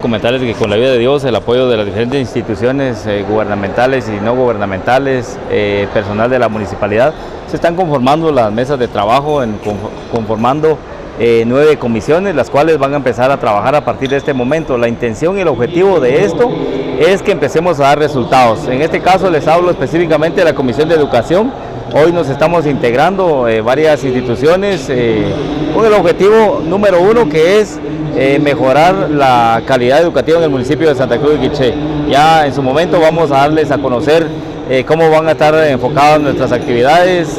comentarles que con la ayuda de Dios, el apoyo de las diferentes instituciones gubernamentales y no gubernamentales, personal de la municipalidad, se están conformando las mesas de trabajo, conformando 9 comisiones, las cuales van a empezar a trabajar a partir de este momento. La intención y el objetivo de esto es que empecemos a dar resultados. En este caso les hablo específicamente de la Comisión de Educación. Hoy nos estamos integrando varias instituciones con el objetivo número 1, que es mejorar la calidad educativa en el municipio de Santa Cruz de Quiché. Ya en su momento vamos a darles a conocer cómo van a estar enfocadas nuestras actividades,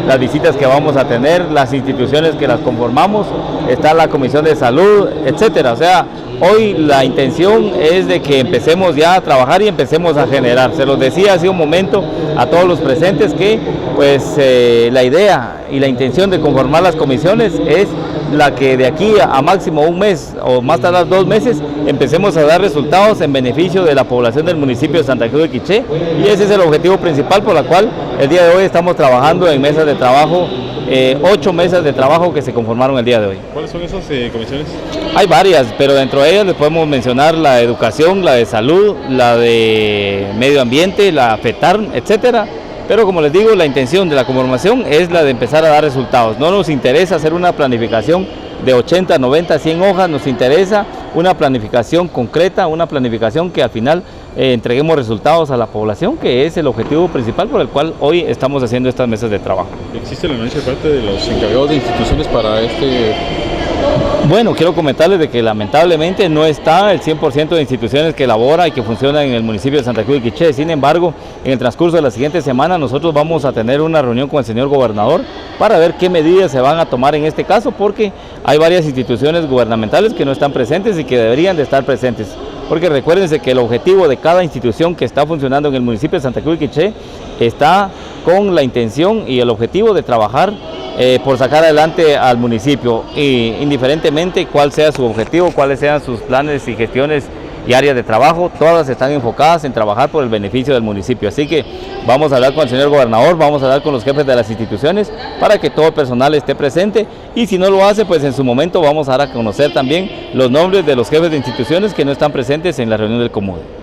las visitas que vamos a tener, las instituciones que las conformamos, está la Comisión de Salud, etcétera. O sea, hoy la intención es de que empecemos ya a trabajar y empecemos a generar. Se los decía hace un momento a todos los presentes que pues la idea y la intención de conformar las comisiones es la que de aquí a máximo un mes o más tardar 2 meses empecemos a dar resultados en beneficio de la población del municipio de Santa Cruz de Quiché, y ese es el objetivo principal por el cual el día de hoy estamos trabajando en mesas de trabajo, 8 mesas de trabajo que se conformaron el día de hoy. ¿Cuáles son esas comisiones? Hay varias, pero dentro de ellas les podemos mencionar la de educación, la de salud, la de medio ambiente, la FETARM, etcétera. Pero como les digo, la intención de la conformación es la de empezar a dar resultados. No nos interesa hacer una planificación de 80, 90, 100 hojas, nos interesa una planificación concreta, una planificación que al final entreguemos resultados a la población, que es el objetivo principal por el cual hoy estamos haciendo estas mesas de trabajo. ¿Existe la anuncia de parte de los encargados de instituciones para este? Bueno, quiero comentarles de que lamentablemente no está el 100% de instituciones que elabora y que funcionan en el municipio de Santa Cruz de Quiché. Sin embargo, en el transcurso de la siguiente semana nosotros vamos a tener una reunión con el señor gobernador para ver qué medidas se van a tomar en este caso, porque hay varias instituciones gubernamentales que no están presentes y que deberían de estar presentes. Porque recuérdense que el objetivo de cada institución que está funcionando en el municipio de Santa Cruz de Quiché está con la intención y el objetivo de trabajar por sacar adelante al municipio, y indiferentemente cuál sea su objetivo, cuáles sean sus planes y gestiones y áreas de trabajo, todas están enfocadas en trabajar por el beneficio del municipio. Así que vamos a hablar con el señor gobernador, vamos a hablar con los jefes de las instituciones para que todo el personal esté presente, y si no lo hace, pues en su momento vamos a dar a conocer también los nombres de los jefes de instituciones que no están presentes en la reunión del COMUDE.